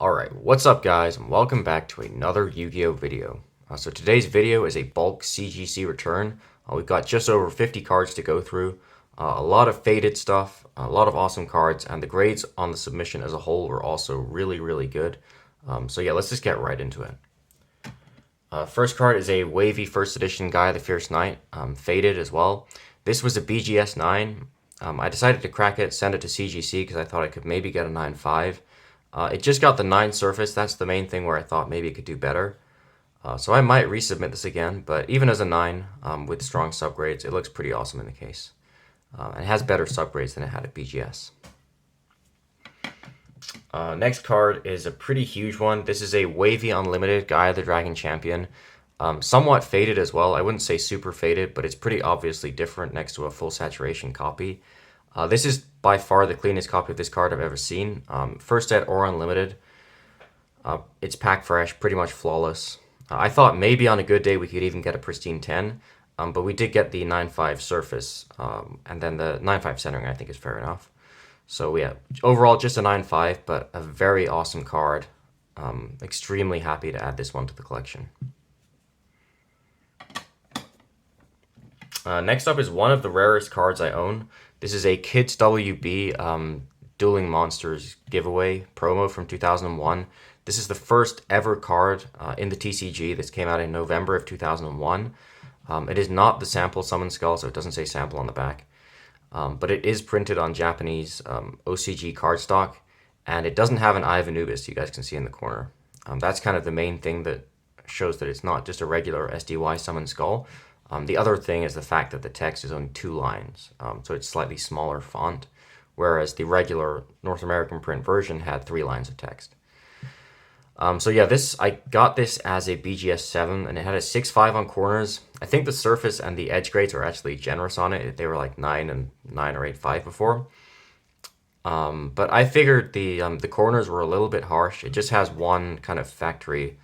Alright, what's up guys, and welcome back to another Yu-Gi-Oh video. So today's video is a bulk CGC return. We've got just over 50 cards to go through, a lot of faded stuff, a lot of awesome cards, and the grades on the submission as a whole were also really good. So yeah, let's just get right into it. First card is a wavy first edition Guy the Fierce Knight, faded as well. This was a BGS 9. I decided to crack it, send it to CGC because I thought I could maybe get a 9.5. It just got the 9 surface. That's the main thing where I thought maybe it could do better. So I might resubmit this again, but even as a 9 with strong subgrades, it looks pretty awesome in the case. And it has better subgrades than it had at BGS. Next card is a pretty huge one. This is a wavy unlimited Gaia the Dragon Champion. Somewhat faded as well. I wouldn't say super faded, but it's pretty obviously different next to a full saturation copy. This is by far the cleanest copy of this card I've ever seen. First set or unlimited. It's pack fresh, pretty much flawless. I thought maybe on a good day we could even get a pristine 10, but we did get the 9.5 surface, and then the 9.5 centering I think is fair enough. So yeah, overall just a 9.5, but a very awesome card. Extremely happy to add this one to the collection. Next up is one of the rarest cards I own. This is a Kids WB Dueling Monsters giveaway promo from 2001. This is the first ever card in the TCG. This came out in November of 2001. It is not the sample Summon Skull, so it doesn't say sample on the back. But it is printed on Japanese OCG cardstock, and it doesn't have an Eye of Anubis, you guys can see in the corner. That's kind of the main thing that shows that it's not just a regular SDY Summon Skull. The other thing is the fact that the text is only 2 lines, so it's slightly smaller font, whereas the regular North American print version had 3 lines of text. So yeah, I got this as a BGS 7, and it had a 6.5 on corners. I think the surface and the edge grades are actually generous on it. They were like 9 and 9 or 8.5 before. But I figured the corners were a little bit harsh. It just has one kind of factory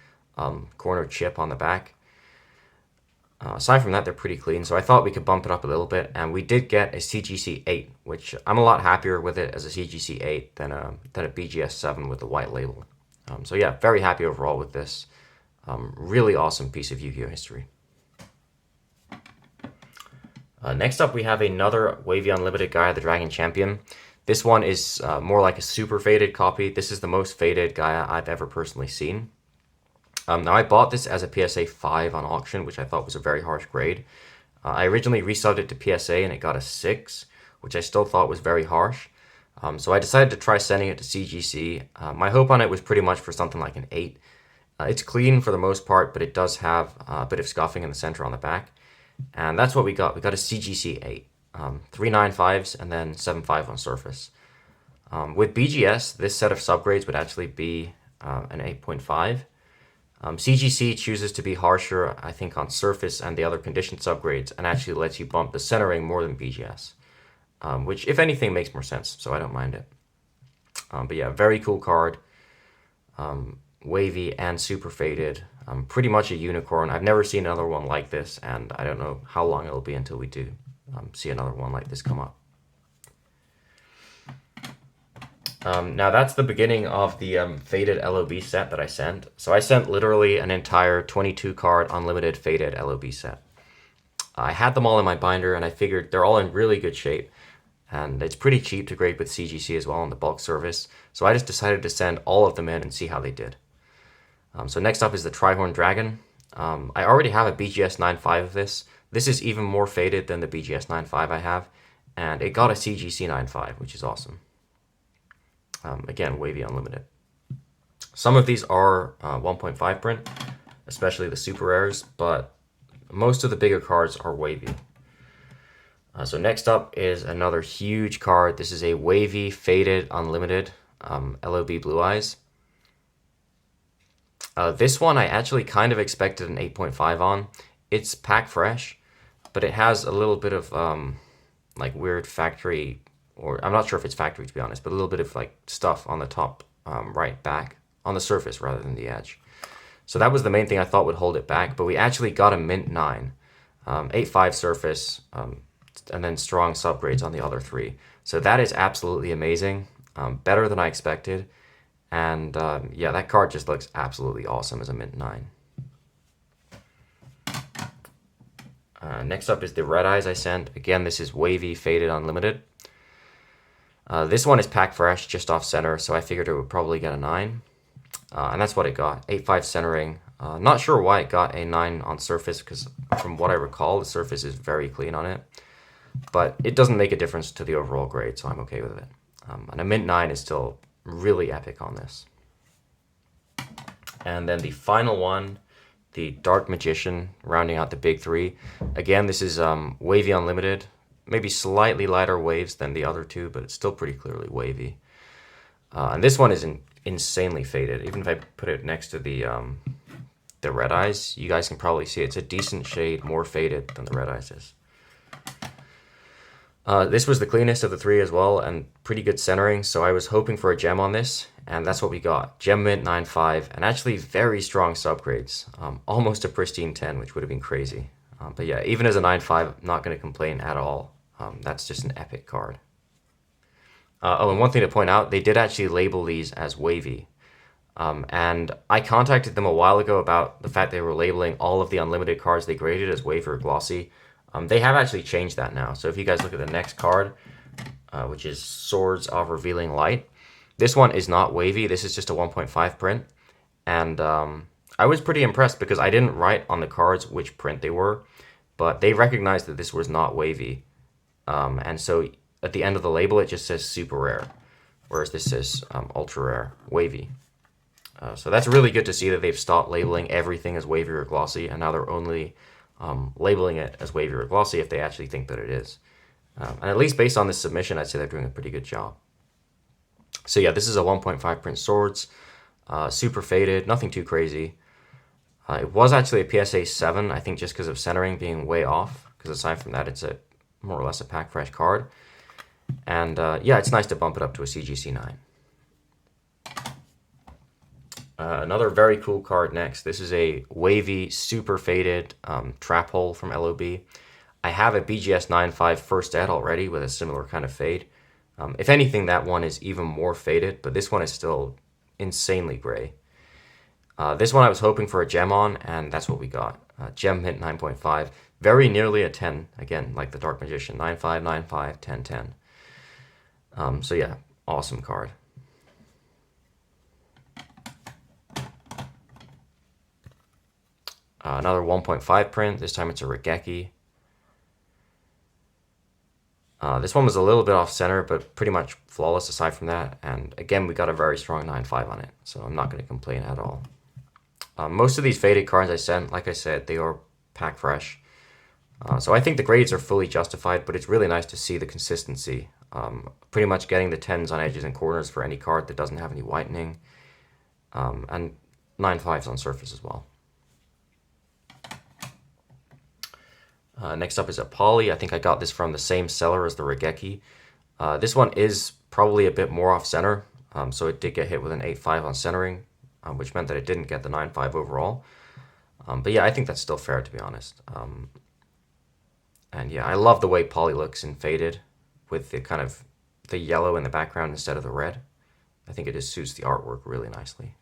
corner chip on the back. Aside from that, they're pretty clean, so I thought we could bump it up a little bit, and we did get a CGC 8, which I'm a lot happier with it as a CGC 8 than a BGS 7 with the white label. So yeah, very happy overall with this. Really awesome piece of Yu-Gi-Oh history. Next up, we have another Wavy Unlimited Gaia the Dragon Champion. This one is more like a super faded copy. This is the most faded Gaia I've ever personally seen. Now I bought this as a PSA 5 on auction, which I thought was a very harsh grade. I originally resubbed it to PSA and it got a 6, which I still thought was very harsh. So I decided to try sending it to CGC. My hope on it was pretty much for something like an 8. It's clean for the most part, but it does have a bit of scuffing in the center on the back. And that's what we got. We got a CGC 8. 3 9.5s and then 7.5 on surface. With BGS, this set of subgrades would actually be an 8.5. CGC chooses to be harsher, I think, on surface and the other conditioned subgrades, and actually lets you bump the centering more than BGS, which, if anything, makes more sense, so I don't mind it. But yeah, very cool card, wavy and super faded, pretty much a unicorn. I've never seen another one like this, and I don't know how long it'll be until we do see another one like this come up. Now that's the beginning of the faded LOB set that I sent. So I sent literally an entire 22 card unlimited faded LOB set. I had them all in my binder and I figured they're all in really good shape. And it's pretty cheap to grade with CGC as well on the bulk service. So I just decided to send all of them in and see how they did. So next up is the Trihorn Dragon. I already have a BGS 9.5 of this. This is even more faded than the BGS 9.5 I have. And it got a CGC 9.5, which is awesome. Again, wavy unlimited. Some of these are 1.5 print, especially the super rares, but most of the bigger cards are wavy. So next up is another huge card. This is a wavy faded unlimited LOB Blue Eyes. This one I actually kind of expected an 8.5 on. It's pack fresh, but it has a little bit of like weird factory, or I'm not sure if it's factory to be honest, but a little bit of like stuff on the top right back, on the surface rather than the edge. So that was the main thing I thought would hold it back, but we actually got a mint 9, 8.5 surface, and then strong subgrades on the other 3. So that is absolutely amazing, better than I expected, And yeah, that card just looks absolutely awesome as a mint 9. Next up is the Red Eyes I sent. Again, this is Wavy Faded Unlimited. This one is pack fresh, just off center, so I figured it would probably get a 9. And that's what it got, 8.5 centering. Not sure why it got a 9 on surface, because from what I recall, the surface is very clean on it. But it doesn't make a difference to the overall grade, so I'm okay with it. And a mint 9 is still really epic on this. And then the final one, the Dark Magician, rounding out the big 3. Again, this is Wavy Unlimited. Maybe slightly lighter waves than the other 2, but it's still pretty clearly wavy. And this one is insanely faded. Even if I put it next to the Red Eyes, you guys can probably see it's a decent shade more faded than the Red Eyes is. This was the cleanest of the 3 as well, and pretty good centering, so I was hoping for a gem on this, and that's what we got. Gem Mint 9.5, and actually very strong subgrades. Almost a pristine 10, which would have been crazy. But yeah, even as a 9.5, I'm not going to complain at all. That's just an epic card. Oh, and one thing to point out, they did actually label these as wavy. And I contacted them a while ago about the fact they were labeling all of the unlimited cards they graded as wavy or glossy. They have actually changed that now. So if you guys look at the next card, which is Swords of Revealing Light, this one is not wavy. This is just a 1.5 print. And I was pretty impressed because I didn't write on the cards which print they were, but they recognized that this was not wavy. And so at the end of the label, it just says super rare, whereas this says ultra rare, wavy. So that's really good to see that they've stopped labeling everything as wavy or glossy, and now they're only labeling it as wavy or glossy if they actually think that it is. And at least based on this submission, I'd say they're doing a pretty good job. So yeah, this is a 1.5 print Swords, super faded, nothing too crazy. It was actually a PSA 7, I think just because of centering being way off, because aside from that, it's a more or less a pack fresh card. And yeah, it's nice to bump it up to a CGC 9. Another very cool card next. This is a wavy, super faded trap hole from LOB. I have a BGS 9.5 first ed already with a similar kind of fade. If anything, that one is even more faded, but this one is still insanely gray. This one I was hoping for a gem on, and that's what we got. Gem Mint 9.5, very nearly a 10, again, like the Dark Magician, 9.5, 9.5, 10, 10. So yeah, awesome card. Another 1.5 print, this time it's a Regeki. This one was a little bit off center, but pretty much flawless aside from that. And again, we got a very strong 9.5 on it, so I'm not going to complain at all. Most of these faded cards I sent, like I said, they are pack fresh. So I think the grades are fully justified, but it's really nice to see the consistency. Pretty much getting the 10s on edges and corners for any card that doesn't have any whitening. And 9.5s on surface as well. Next up is a Poly. I think I got this from the same seller as the Regeki. This one is probably a bit more off center, so it did get hit with an 8.5 on centering, which meant that it didn't get the 9.5 overall. But yeah, I think that's still fair, to be honest. And yeah, I love the way Poly looks in faded with the kind of the yellow in the background instead of the red. I think it just suits the artwork really nicely.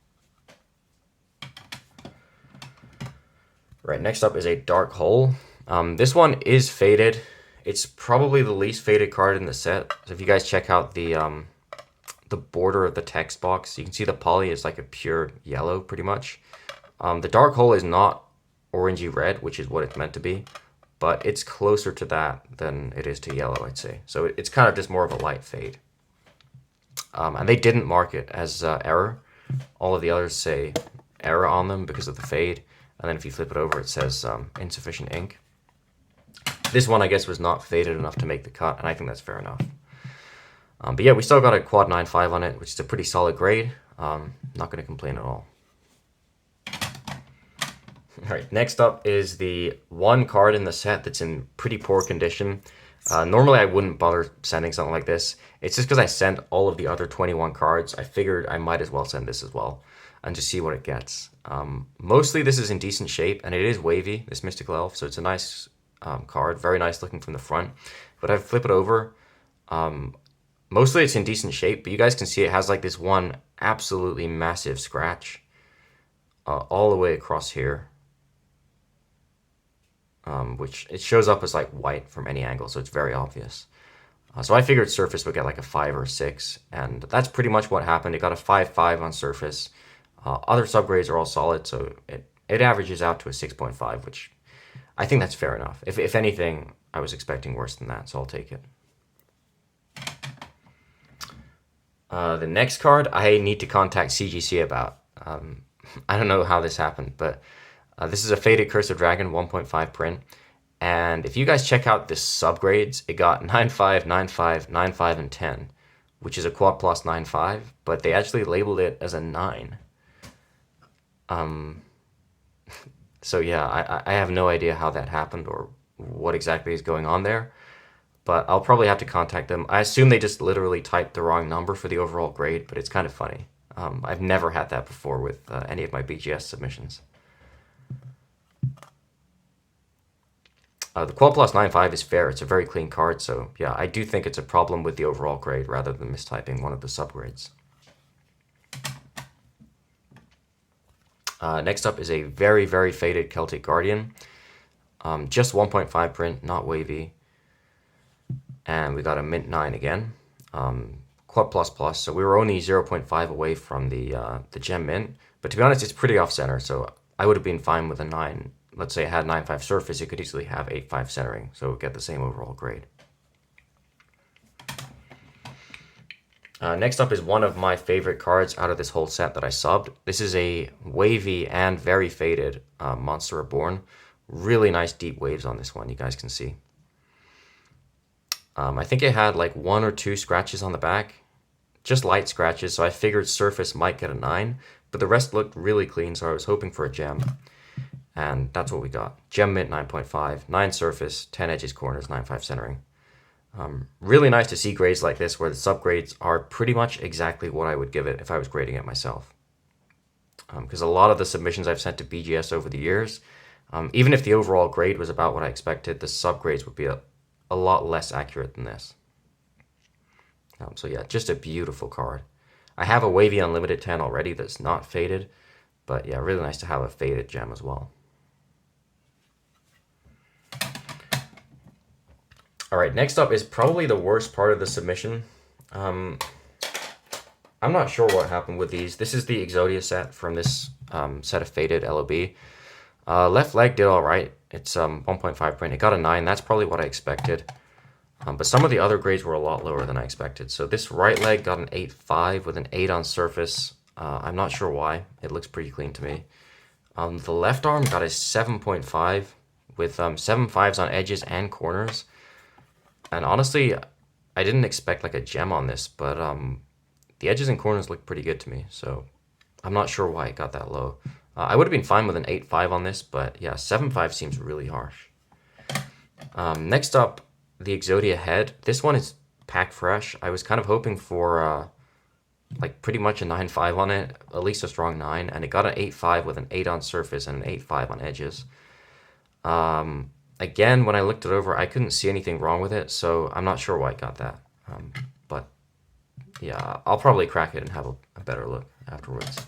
Right, next up is a Dark Hole. This one is faded. It's probably the least faded card in the set. So if you guys check out the border of the text box, you can see the Poly is like a pure yellow pretty much. The Dark Hole is not orangey red, which is what it's meant to be, but it's closer to that than it is to yellow, I'd say. So it's kind of just more of a light fade. And they didn't mark it as error. All of the others say error on them because of the fade. And then if you flip it over, it says insufficient ink. This one, I guess, was not faded enough to make the cut, and I think that's fair enough. But yeah, we still got a quad 9.5 on it, which is a pretty solid grade. Not going to complain at all. All right, next up is the one card in the set that's in pretty poor condition. Normally, I wouldn't bother sending something like this. It's just because I sent all of the other 21 cards. I figured I might as well send this as well and just see what it gets. Mostly, this is in decent shape, and it is wavy, this Mystical Elf, so it's a nice card, very nice looking from the front. But if I flip it over, Mostly it's in decent shape, but you guys can see it has like this one absolutely massive scratch all the way across here, which it shows up as like white from any angle, so it's very obvious. So I figured surface would get like a 5 or a 6, and that's pretty much what happened. It got a 5.5 on surface. Other subgrades are all solid, so it averages out to a 6.5, which I think that's fair enough. If anything, I was expecting worse than that, so I'll take it. The next card I need to contact CGC about. I don't know how this happened, but this is a Faded Curse of Dragon 1.5 print. And if you guys check out the subgrades, it got 9.5, 9.5, 9.5, and 10, which is a quad plus 9.5, but they actually labeled it as a 9. So yeah, I have no idea how that happened or what exactly is going on there, but I'll probably have to contact them. I assume they just literally typed the wrong number for the overall grade, but it's kind of funny. I've never had that before with any of my BGS submissions. The Quad Plus 9.5 is fair. It's a very clean card, so yeah, I do think it's a problem with the overall grade rather than mistyping one of the subgrades. Next up is a very, very faded Celtic Guardian. Just 1.5 print, not wavy. And we got a mint 9 again. Quad Plus Plus, so we were only 0.5 away from the gem mint. But to be honest, it's pretty off-center, so I would have been fine with a 9. Let's say it had 9.5 surface, it could easily have 8.5 centering, so it would get the same overall grade. Next up is one of my favorite cards out of this whole set that I subbed. This is a wavy and very faded Monster Reborn. Really nice deep waves on this one, you guys can see. I think it had like 1 or 2 scratches on the back, just light scratches, so I figured surface might get a 9, but the rest looked really clean, so I was hoping for a gem. And that's what we got. Gem mint 9.5, 9 surface, 10 edges, corners, 9.5 centering. Really nice to see grades like this where the subgrades are pretty much exactly what I would give it if I was grading it myself. Because a lot of the submissions I've sent to BGS over the years, even if the overall grade was about what I expected, the subgrades would be a lot less accurate than this. So yeah, just a beautiful card. I have a wavy unlimited 10 already that's not faded, but yeah, really nice to have a faded gem as well. All right, next up is probably the worst part of the submission. I'm not sure what happened with these. This is the Yugioh set from this set of faded LOB. Left leg did all right. It's 1.5 print. It got a 9. That's probably what I expected. But some of the other grades were a lot lower than I expected. So this right leg got an 8.5 with an 8 on surface. I'm not sure why. It looks pretty clean to me. The left arm got a 7.5 with 7 5s on edges and corners. And honestly, I didn't expect like a gem on this, but the edges and corners look pretty good to me. So I'm not sure why it got that low. I would have been fine with an 8.5 on this, but yeah, 7.5 seems really harsh. Next up, the Yugioh head. This one is pack fresh. I was kind of hoping for like pretty much a 9.5 on it, at least a strong 9, and it got an 8.5 with an 8 on surface and an 8.5 on edges. Again, when I looked it over, I couldn't see anything wrong with it, so I'm not sure why it got that. But yeah, I'll probably crack it and have a better look afterwards.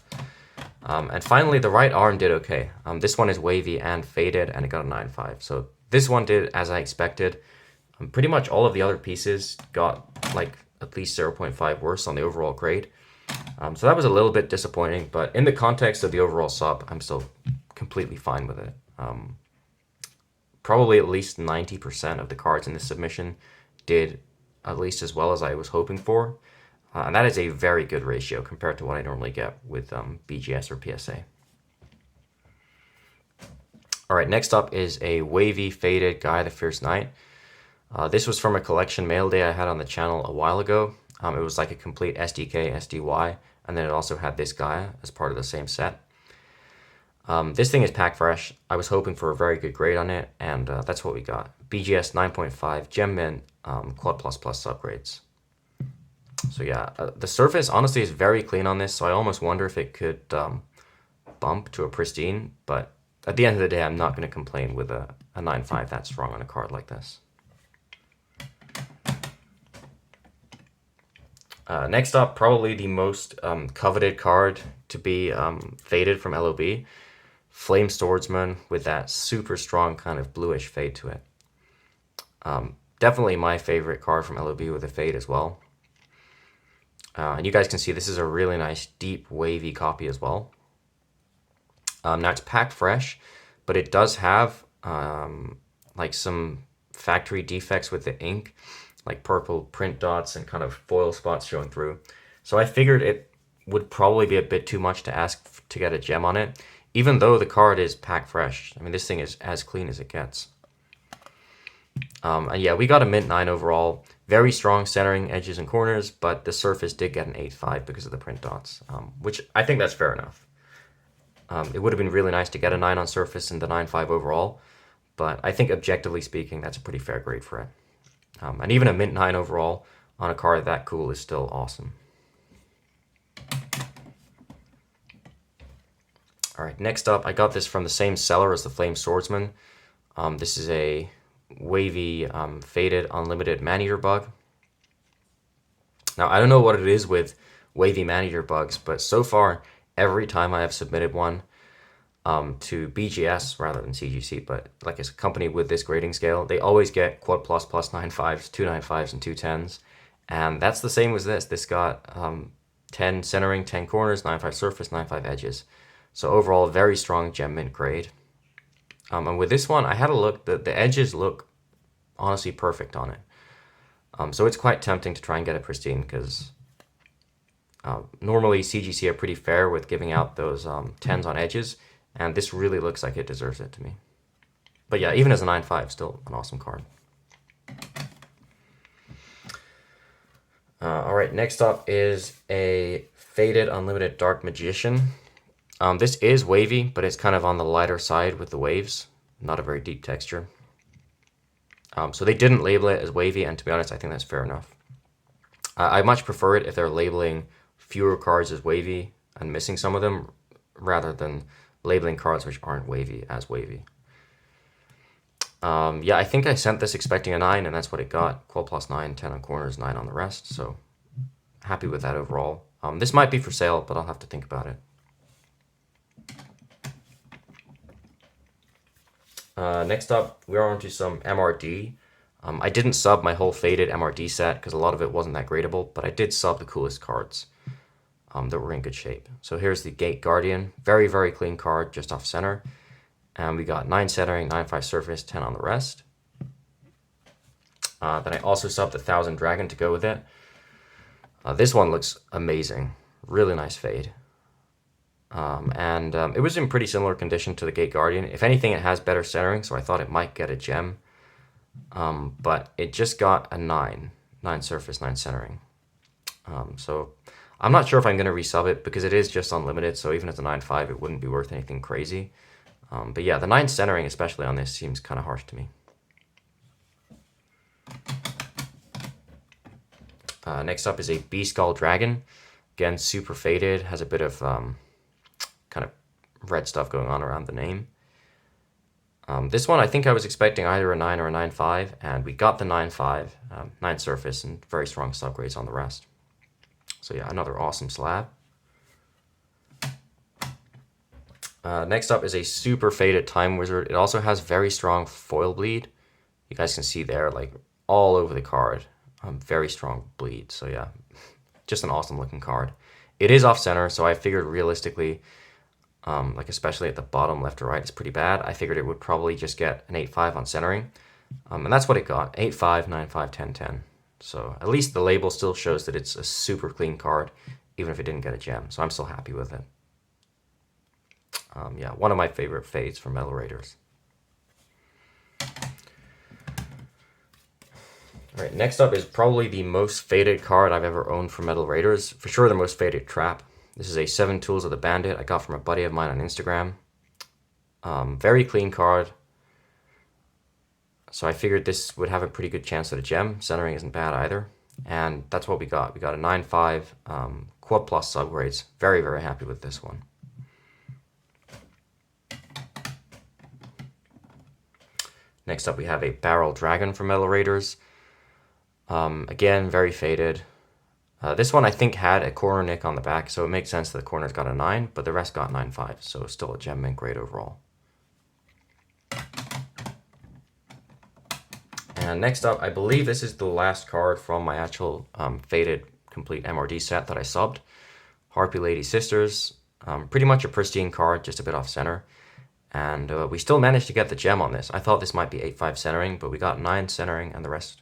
And finally, the right arm did okay. This one is wavy and faded, and it got a 9.5. So this one did as I expected. Pretty much all of the other pieces got like at least 0.5 worse on the overall grade. So that was a little bit disappointing, but in the context of the overall sub, I'm still completely fine with it. Probably at least 90% of the cards in this submission did at least as well as I was hoping for. And that is a very good ratio compared to what I normally get with BGS or PSA. All right, next up is a wavy faded Guy the Fierce Knight. This was from a collection mail day I had on the channel a while ago. It was like a complete SDK, SDY, and then it also had this guy as part of the same set. This thing is pack fresh. I was hoping for a very good grade on it, and that's what we got. BGS 9.5, Gem Mint, Quad++ subgrades. So yeah, the surface honestly is very clean on this, so I almost wonder if it could bump to a pristine, but at the end of the day, I'm not going to complain with a 9.5 that strong on a card like this. Next up, probably the most coveted card to be faded from LOB, Flame Swordsman with that super strong kind of bluish fade to it. Definitely my favorite card from LOB with a fade as well. And you guys can see this is a really nice deep wavy copy as well. Now it's packed fresh, but it does have like some factory defects with the ink, like purple print dots and kind of foil spots showing through. So I figured it would probably be a bit too much to ask to get a gem on it, even though the card is packed fresh. I mean, this thing is as clean as it gets. And yeah, we got a mint 9 overall. Very strong centering edges and corners, but the surface did get an 8.5 because of the print dots, which I think that's fair enough. It would have been really nice to get a 9 on surface and the 9.5 overall, but I think objectively speaking, that's a pretty fair grade for it. And even a mint 9 overall on a card that cool is still awesome. All right, next up, I got this from the same seller as the Flame Swordsman. This is a wavy faded unlimited man-eater bug. Now, I don't know what it is with wavy man-eater bugs, but so far, every time I have submitted one to BGS rather than CGC, but like as a company with this grading scale, they always get quad plus plus 9.5s, 2.95s, and 2.10s. And that's the same as this. This got 10 centering, 10 corners, 9.5 surface, 9.5 edges. So overall, very strong gem mint grade. And with this one, I had a look. The edges look honestly perfect on it. So it's quite tempting to try and get a pristine because normally CGC are pretty fair with giving out those 10s on edges, and this really looks like it deserves it to me. But yeah, even as a 9.5, still an awesome card. All right, next up is a Faded Unlimited Dark Magician. This is wavy, but it's kind of on the lighter side with the waves. Not a very deep texture. So they didn't label it as wavy, and to be honest, I think that's fair enough. I much prefer it if they're labeling fewer cards as wavy and missing some of them, rather than labeling cards which aren't wavy as wavy. Yeah, I think I sent this expecting a 9, and that's what it got. Qual plus 9, 10 on corners, 9 on the rest, so happy with that overall. This might be for sale, but I'll have to think about it. Next up, we're on to some MRD. I didn't sub my whole faded MRD set because a lot of it wasn't that gradable, but I did sub the coolest cards that were in good shape. So here's the Gate Guardian. Very, very clean card, just off center. And we got 9 centering, 9.5 surface, 10 on the rest. Then I also subbed the 1000 Dragon to go with it. This one looks amazing. Really nice fade. It was in pretty similar condition to the Gate Guardian. If anything, it has better centering, so I thought it might get a gem. But it just got a 9 surface, 9 centering. So I'm not sure if I'm going to resub it because it is just unlimited, so even at the 9.5, it wouldn't be worth anything crazy. But yeah, the 9 centering, especially on this, seems kind of harsh to me. Next up is a B-Skull Dragon. Again, super faded, has a bit of kind of red stuff going on around the name. This one, I think I was expecting either a 9 or a 9.5, and we got the 9.5, 9 surface, and very strong subgrades on the rest. So yeah, another awesome slab. Next up is a super faded Time Wizard. It also has very strong foil bleed. You guys can see there, like all over the card, very strong bleed. So yeah, just an awesome looking card. It is off center, so I figured realistically, like especially at the bottom left or right, it's pretty bad. I figured it would probably just get an 8.5 on centering, and that's what it got, 8.5, 9.5, 10, 10. So at least the label still shows that it's a super clean card, even if it didn't get a gem. So I'm still happy with it. Yeah, one of my favorite fades from Metal Raiders. All right, next up is probably the most faded card I've ever owned from Metal Raiders. For sure the most faded trap. This is a 7 Tools of the Bandit I got from a buddy of mine on Instagram. Very clean card. So I figured this would have a pretty good chance at a gem. Centering isn't bad either. And that's what we got. We got a 9.5 quad plus subgrades. Very, very happy with this one. Next up we have a Barrel Dragon from Metal Raiders. Again, very faded. This one I think had a corner nick on the back, so it makes sense that the corner's got a 9, but the rest got 9.5, so still a gem mint grade overall. And next up, I believe this is the last card from my actual faded complete MRD set that I subbed. Harpy Lady Sisters, pretty much a pristine card, just a bit off center. And we still managed to get the gem on this. I thought this might be 8.5 centering, but we got 9 centering and the rest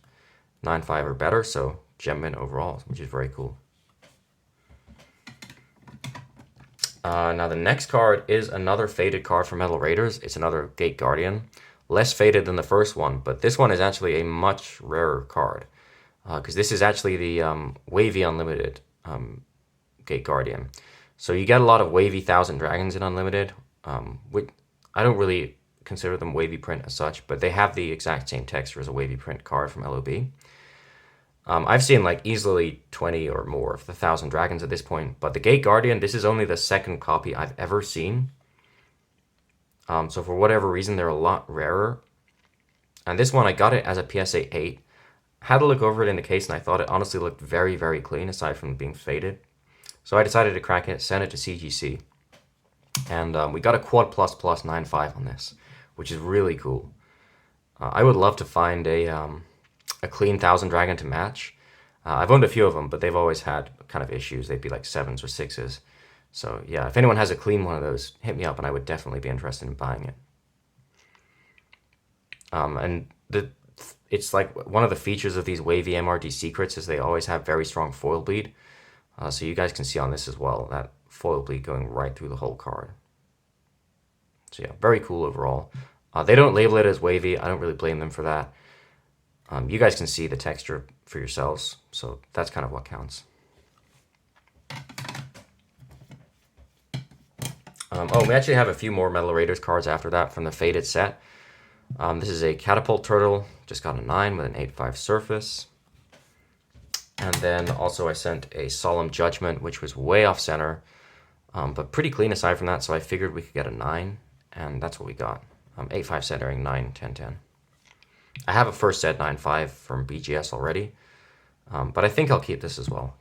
9.5 or better, so gem mint overall, which is very cool. Now the next card is another faded card from Metal Raiders. It's another Gate Guardian. Less faded than the first one, but this one is actually a much rarer card. Because this is actually the Wavy Unlimited Gate Guardian. So you get a lot of Wavy 1000 Dragons in Unlimited, which I don't really consider them wavy print as such, but they have the exact same texture as a wavy print card from LOB. I've seen like easily 20 or more of the 1000 Dragons at this point, but the Gate Guardian, this is only the second copy I've ever seen. So for whatever reason, they're a lot rarer. And this one, I got it as a PSA 8. Had a look over it in the case, and I thought it honestly looked very, very clean, aside from being faded. So I decided to crack it, send it to CGC. And we got a Quad Plus Plus 9.5 on this, which is really cool. I would love to find a clean 1000 Dragon to match. I've owned a few of them, but they've always had kind of issues. They'd be like 7s or 6s. So yeah, if anyone has a clean one of those, hit me up and I would definitely be interested in buying it. It's like one of the features of these wavy MRD secrets is they always have very strong foil bleed. So you guys can see on this as well, that foil bleed going right through the whole card. So yeah, very cool overall. They don't label it as wavy. I don't really blame them for that. You guys can see the texture for yourselves, so that's kind of what counts. We actually have a few more Metal Raiders cards after that from the faded set. This is a Catapult Turtle, just got a 9 with an 8.5 surface. And then also I sent a Solemn Judgment, which was way off center, but pretty clean aside from that, so I figured we could get a 9, and that's what we got. 8.5 centering, 9, 10, 10. I have a first set 9.5 from BGS already, but I think I'll keep this as well.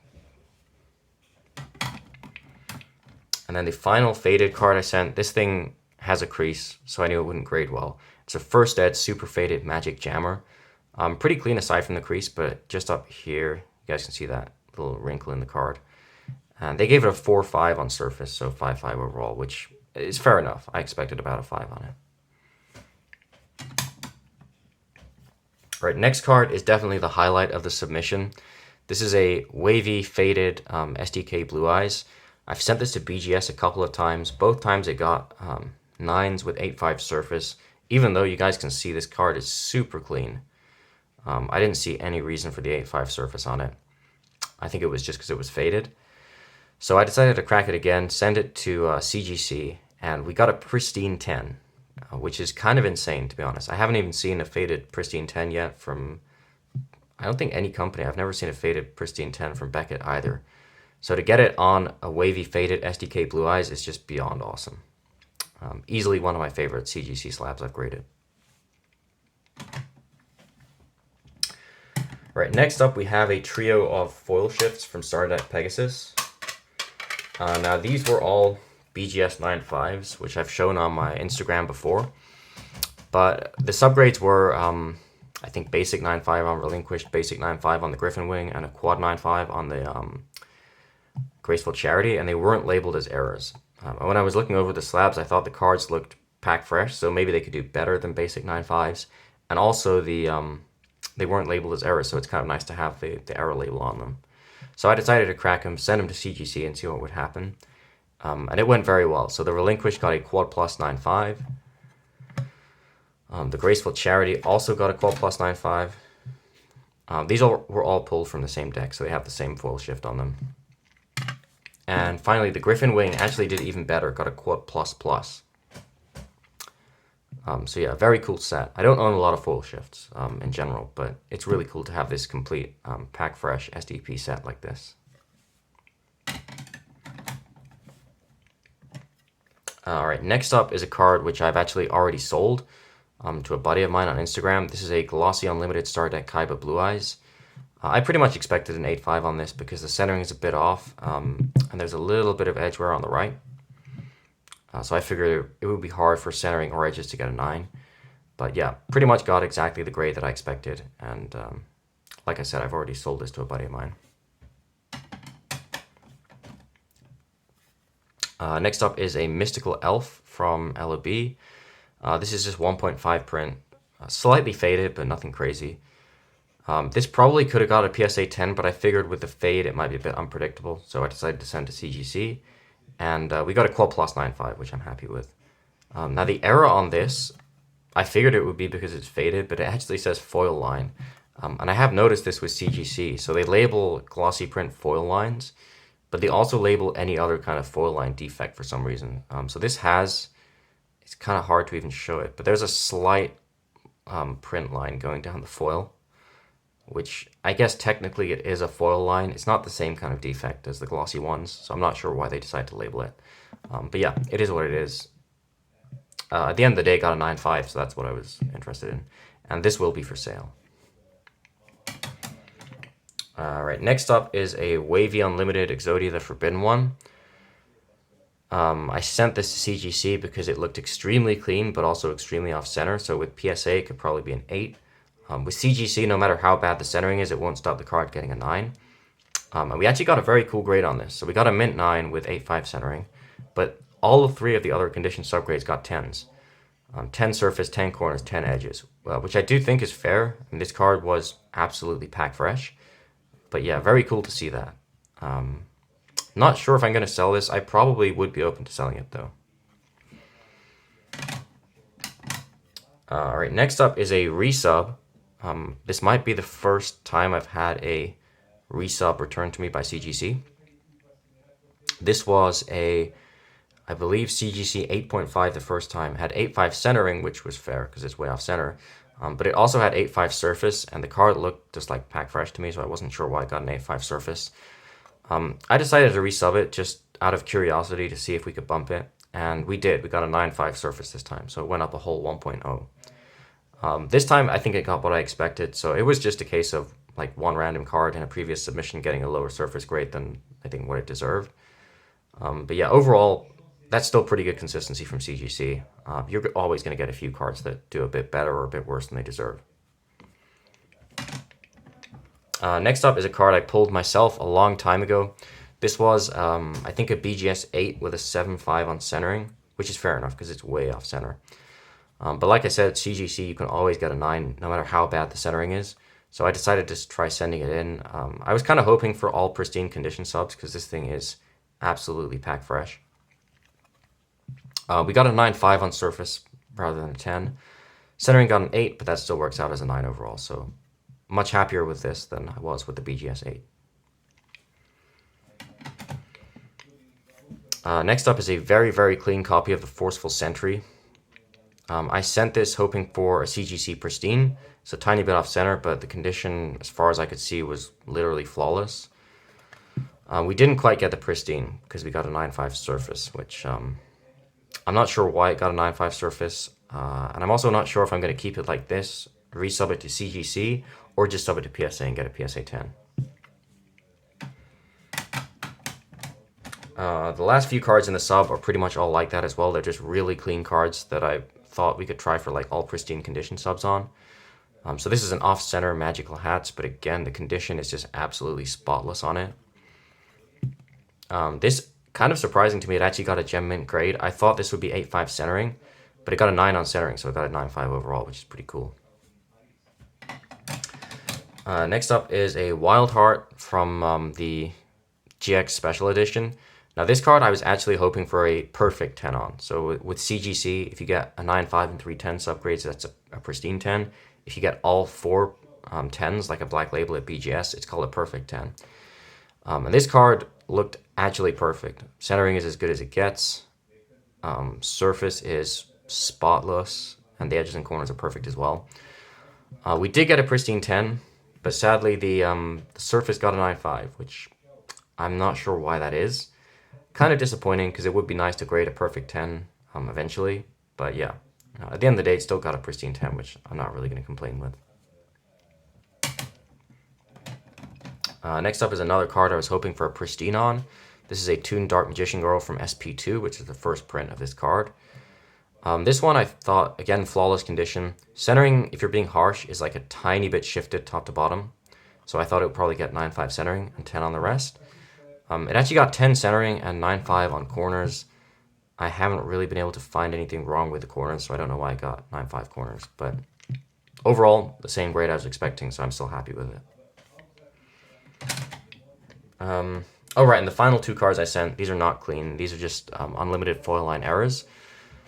And then the final faded card I sent, this thing has a crease, so I knew it wouldn't grade well. It's a first ed super faded Magic Jammer. Pretty clean aside from the crease, but just up here, you guys can see that little wrinkle in the card. And they gave it a 4.5 on surface, so 5.5 overall, which is fair enough. I expected about a 5 on it. All right, next card is definitely the highlight of the submission. This is a wavy faded SDK Blue Eyes. I've sent this to BGS a couple of times. Both times it got 9s with 8.5 surface, even though you guys can see this card is super clean. I didn't see any reason for the 8.5 surface on it. I think it was just because it was faded. So I decided to crack it again, send it to CGC, and we got a pristine 10, which is kind of insane, to be honest. I haven't even seen a faded pristine 10 yet from, I don't think any company. I've never seen a faded pristine 10 from Beckett either. So to get it on a wavy faded SDK Blue Eyes is just beyond awesome. Easily one of my favorite CGC slabs I've graded. Right, next up we have a trio of foil shifts from Stardeck Pegasus. Now these were all BGS 9.5s, which I've shown on my Instagram before. But the subgrades were, I think, basic 9.5 on Relinquished, basic 9.5 on the Griffin Wing, and a quad 9.5 on the Graceful Charity, and they weren't labeled as errors. When I was looking over the slabs, I thought the cards looked pack fresh, so maybe they could do better than basic 9.5s. And also they weren't labeled as errors, so it's kind of nice to have the error label on them. So I decided to crack them, send them to CGC, and see what would happen. And it went very well. So the Relinquished got a Quad Plus 9.5. The Graceful Charity also got a Quad Plus 9.5. These were all pulled from the same deck, so they have the same foil shift on them. And finally, the Griffin Wing actually did even better, got a Quad Plus Plus. So yeah, very cool set. I don't own a lot of foil shifts in general, but it's really cool to have this complete pack fresh SDP set like this. All right, next up is a card which I've actually already sold to a buddy of mine on Instagram. This is a Glossy Unlimited Stardeck Kaiba Blue Eyes. I pretty much expected an 8.5 on this because the centering is a bit off, and there's a little bit of edge wear on the right. So I figured it would be hard for centering or edges to get a 9. But yeah, pretty much got exactly the grade that I expected. And like I said, I've already sold this to a buddy of mine. Next up is a Mystical Elf from LOB. This is just 1.5 print. Slightly faded, but nothing crazy. This probably could have got a PSA 10, but I figured with the fade it might be a bit unpredictable. So I decided to send to CGC. And we got a Quad Plus 9.5, which I'm happy with. Now the error on this, I figured it would be because it's faded, but it actually says foil line. And I have noticed this with CGC. So they label glossy print foil lines, but they also label any other kind of foil line defect for some reason. So this has, it's kind of hard to even show it, but there's a slight print line going down the foil, which I guess technically it is a foil line. It's not the same kind of defect as the glossy ones, so I'm not sure why they decided to label it. But yeah, it is what it is. At the end of the day, got a 9.5, so that's what I was interested in. And this will be for sale. Alright, next up is a Wavy Unlimited Exodia, the Forbidden one. I sent this to CGC because it looked extremely clean, but also extremely off-center. So with PSA, it could probably be an 8. With CGC, no matter how bad the centering is, it won't stop the card getting a 9. And we actually got a very cool grade on this. So we got a mint 9 with 8.5 centering, but all 3 of the other condition subgrades got 10s. 10 surface, 10 corners, 10 edges, which I do think is fair. And this card was absolutely pack fresh. But yeah, very cool to see that. Not sure if I'm going to sell this. I probably would be open to selling it though. Alright, next up is a resub. This might be the first time I've had a resub returned to me by CGC. This was a, I believe, CGC 8.5 the first time. Had 8.5 centering, which was fair because it's way off center. But it also had 8.5 surface, and the card looked just like pack fresh to me, so I wasn't sure why I got an 8.5 surface. I decided to resub it just out of curiosity to see if we could bump it, and we did. We got a 9.5 surface this time, so it went up a whole 1.0. This time, I think it got what I expected, so it was just a case of like one random card in a previous submission getting a lower surface grade than I think what it deserved. But yeah, overall, that's still pretty good consistency from CGC. You're always going to get a few cards that do a bit better or a bit worse than they deserve. Next up is a card I pulled myself a long time ago. This was, I think, a BGS 8 with a 7.5 on centering, which is fair enough because it's way off center. But like I said, CGC, you can always get a 9 no matter how bad the centering is. So I decided to try sending it in. I was kind of hoping for all pristine condition subs because this thing is absolutely pack fresh. We got a 9.5 on surface rather than a 10. Centering got an 8, but that still works out as a 9 overall. So much happier with this than I was with the BGS 8. Next up is a very, very clean copy of the Forceful Sentry. I sent this hoping for a CGC Pristine. It's a tiny bit off center, but the condition, as far as I could see, was literally flawless. We didn't quite get the Pristine because we got a 9.5 surface, which I'm not sure why it got a 9.5 surface. And I'm also not sure if I'm going to keep it like this, resub it to CGC, or just sub it to PSA and get a PSA 10. The last few cards in the sub are pretty much all like that as well. They're just really clean cards that I thought we could try for like all pristine condition subs on. So this is an off-center Magical Hats, but again, the condition is just absolutely spotless on it. This, kind of surprising to me, it actually got a gem mint grade. I thought this would be 8.5 centering, but it got a 9 on centering, so it got a 9.5 overall, which is pretty cool. Next up is a Wild Heart from the GX Special Edition. Now this card I was actually hoping for a perfect 10 on. So with CGC, if you get a 9.5 and 3.10 subgrades, that's a pristine 10. If you get all 4 10s, like a black label at BGS, it's called a perfect 10. And this card looked actually perfect. Centering is as good as it gets. Surface is spotless, and the edges and corners are perfect as well. We did get a pristine 10, but sadly the surface got a 9.5, which I'm not sure why that is. Kind of disappointing because it would be nice to grade a perfect 10 eventually, but yeah. At the end of the day, it still got a pristine 10, which I'm not really going to complain with. Next up is another card I was hoping for a Pristine on. This is a Toon Dark Magician Girl from SP2, which is the first print of this card. This one I thought, again, flawless condition. Centering, if you're being harsh, is like a tiny bit shifted top to bottom. So I thought it would probably get 9.5 centering and 10 on the rest. It actually got 10 centering and 9.5 on corners. I haven't really been able to find anything wrong with the corners, so I don't know why I got 9.5 corners. But overall, the same grade I was expecting, so I'm still happy with it. Oh, right, and the final two cards I sent, these are not clean. These are just unlimited foil line errors.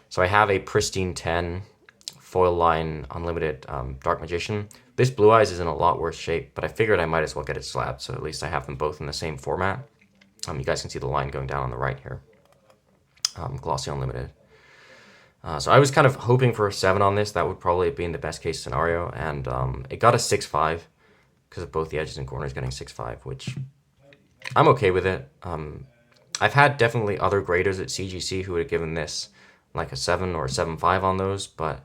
So I have a Pristine 10 foil line unlimited Dark Magician. This Blue Eyes is in a lot worse shape, but I figured I might as well get it slabbed, so at least I have them both in the same format. You guys can see the line going down on the right here. Glossy Unlimited. So I was kind of hoping for a 7 on this. That would probably be in the best case scenario, and it got a 6.5 because of both the edges and corners getting 6.5, which I'm okay with it. I've had definitely other graders at CGC who would have given this like a 7 or a 7.5 on those, but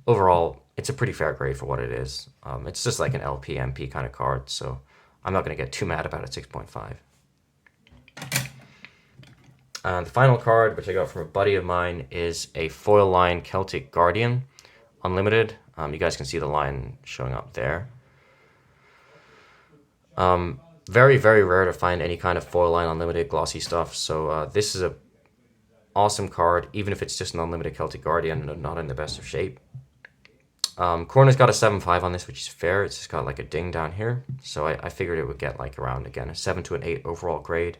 overall, it's a pretty fair grade for what it is. It's just like an LP, MP kind of card, so I'm not going to get too mad about a 6.5. The final card, which I got from a buddy of mine, is a foil line Celtic Guardian Unlimited. You guys can see the line showing up there. Very, very rare to find any kind of foil line unlimited glossy stuff, so this is a awesome card, even if it's just an unlimited Celtic Guardian and not in the best of shape. Corner's got a 7.5 on this, which is fair. It's just got like a ding down here, so I figured it would get like around, again, a 7 to an 8 overall grade.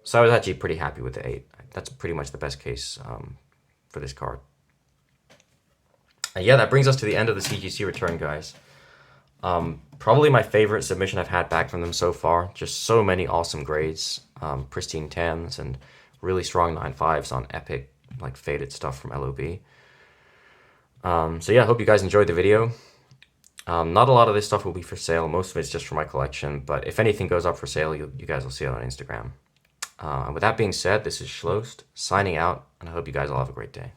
So I was actually pretty happy with the 8. That's pretty much the best case for this card. And yeah, that brings us to the end of the CGC return, guys. Probably my favorite submission I've had back from them so far. Just so many awesome grades, pristine 10s and really strong 9.5s on epic, like faded stuff from LOB. So yeah, I hope you guys enjoyed the video. Not a lot of this stuff will be for sale. Most of it's just for my collection, but if anything goes up for sale, you guys will see it on Instagram. With that being said, this is Schlost signing out, and I hope you guys all have a great day.